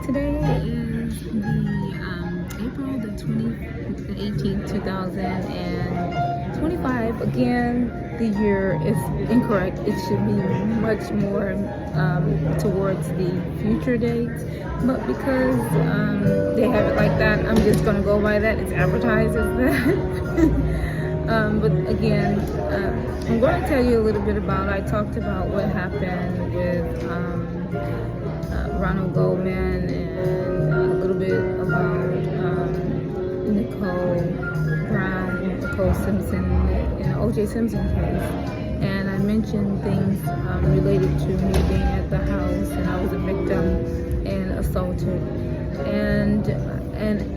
Today is April the 18th, 2025. Again, the year is incorrect. It should be much more towards the future dates. But because they have it like that, I'm just going to go by that. It's advertised as that. But again, I'm going to tell you a little bit about, I talked about what happened with Ronald Goldman and a little bit about Nicole Simpson, in the O.J. Simpson case. And I mentioned things related to me being at the house and I was a victim and assaulted. And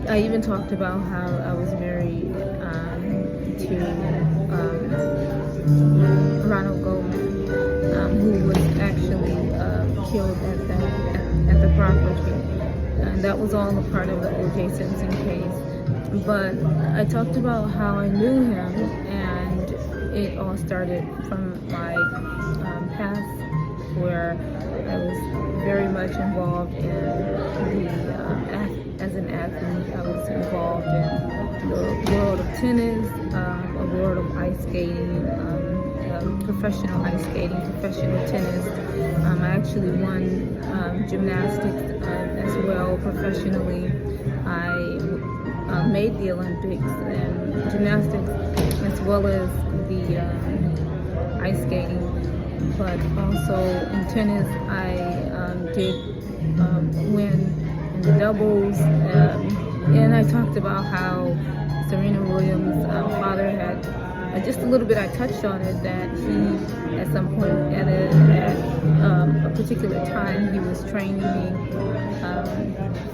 I even talked about how I was married to Ronald Goldman, who was actually killed at the property. And that was all a part of the O.J. Simpson case. But I talked about how I knew him, and it all started from my past, where I was very much involved in as an athlete. I was involved in the world of tennis, a world of ice skating, professional ice skating, professional tennis. I actually won gymnastics as well professionally. I made the Olympics in gymnastics as well as the ice skating. But also in tennis, I did win in the doubles. And I talked about how Serena Williams' father had, just a little bit I touched on it, that he, at some point, at a particular time, he was training me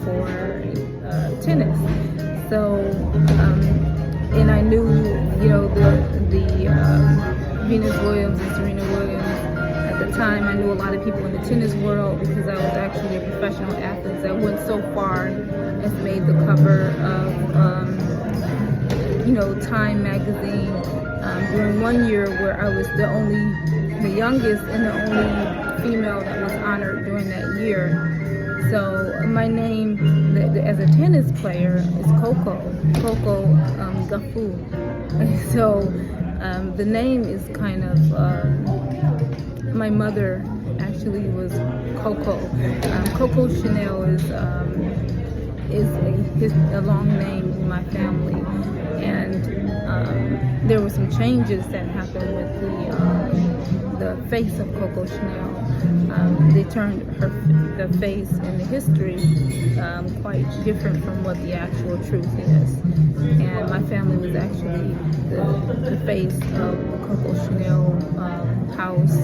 for tennis. So, and I knew, the Venus Williams and Serena Williams. At the time, I knew a lot of people in the tennis world because I was actually a professional athlete. I went so far as made the cover of, Time magazine during one year, where I was the youngest and the only female that was honored during that year. So my name as a tennis player is Coco Gauff. So the name is kind of, my mother actually was Coco. Coco Chanel is a long name in my family. And there were some changes that happened with the face of Coco Chanel. They turned the face in the history quite different from what the actual truth is. And my family was actually the face of the Coco Chanel house,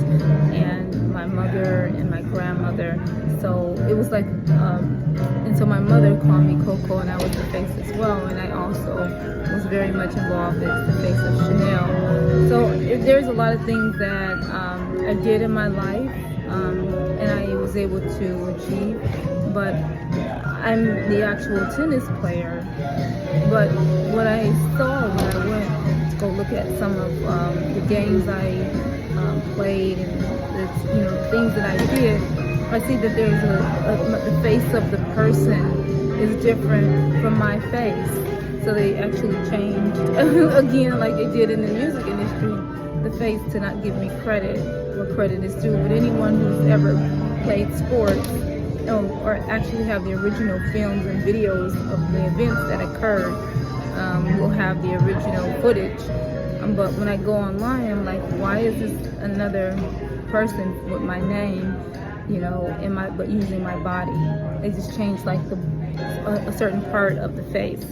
and my mother and my grandmother. So it was like, and so my mother called me Coco, and I was the face as well. And I also was very much involved as the face of Chanel. So there's a lot of things that I did in my life, and I was able to achieve. But I'm the actual tennis player. But what I saw when I went to go look at some of the games I played and the things that I did, I see that there's the face of the person is different from my face. So they actually changed again, like they did in the music industry, the face to not give me credit where credit is due. But anyone who's ever played sports, or actually have the original films and videos of the events that occurred, will have the original footage. But when I go online, I'm like, why is this another person with my name, but using my body? They just changed like a certain part of the face.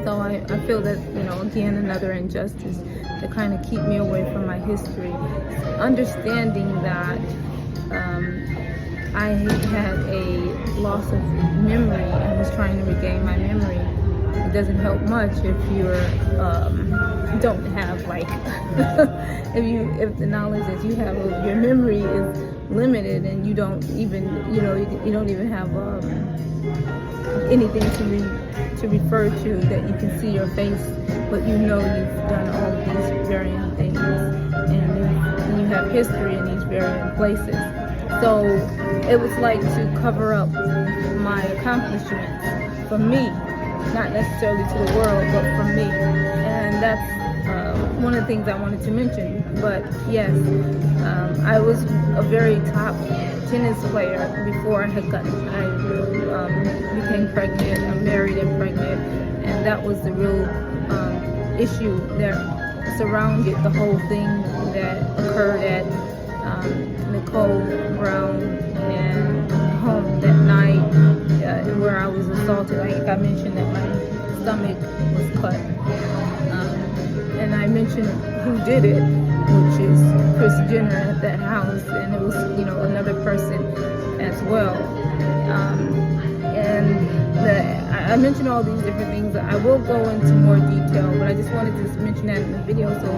So I feel that, again, another injustice to kind of keep me away from my history. Understanding that I had a loss of memory and was trying to regain my memory. It doesn't help much if you don't have if the knowledge that you have of your memory is limited, and you don't even you don't even have anything to refer to, that you can see your face, but you've done all of these varying things, and you have history in these varying places. So it was like to cover up my accomplishments for me, not necessarily to the world, but for me. And that's one of the things I wanted to mention. But yes, I was a very top tennis player before I became pregnant. I'm married and pregnant, and that was the real issue that surrounded the whole thing that occurred at Nicole Brown and home that night, where I was assaulted. Like I mentioned that my stomach was cut, and I mentioned who did it, which is Chris Jenner at that house, and it was another person as well. I mentioned all these different things. I will go into more detail, but I just wanted to mention that in the video so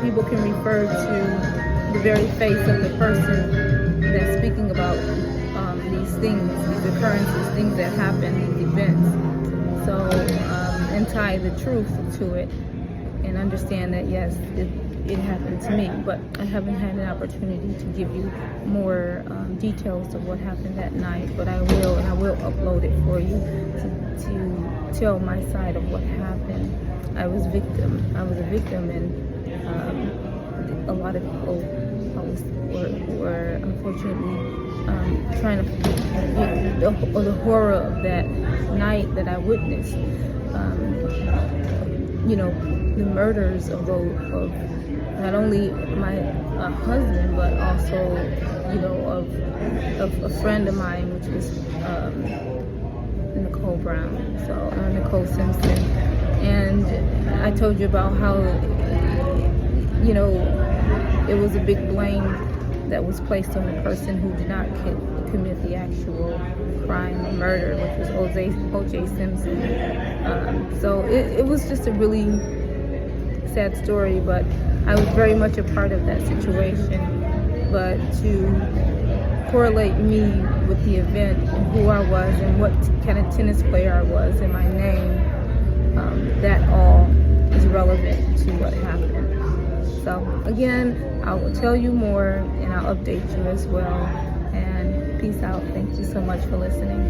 people can refer to the very face of the person that's speaking about these things, these occurrences, things that happen, these events. So, and tie the truth to it and understand that yes, it happened to me, but I haven't had an opportunity to give you more details of what happened that night, but I will, and I will upload it for you to tell my side of what happened. I was a victim, and a lot of people were unfortunately trying to the horror of that night that I witnessed. The murders of not only my husband, but also, of a friend of mine, which was Nicole Brown, Nicole Simpson. And I told you about how, it was a big blame that was placed on the person who did not commit the actual crime or murder, which was O.J. Simpson. So it was just a really sad story, but I was very much a part of that situation. But to correlate me with the event and who I was and what kind of tennis player I was and my name, that all is relevant to what happened. So again, I will tell you more and I'll update you as well. And peace out. Thank you so much for listening.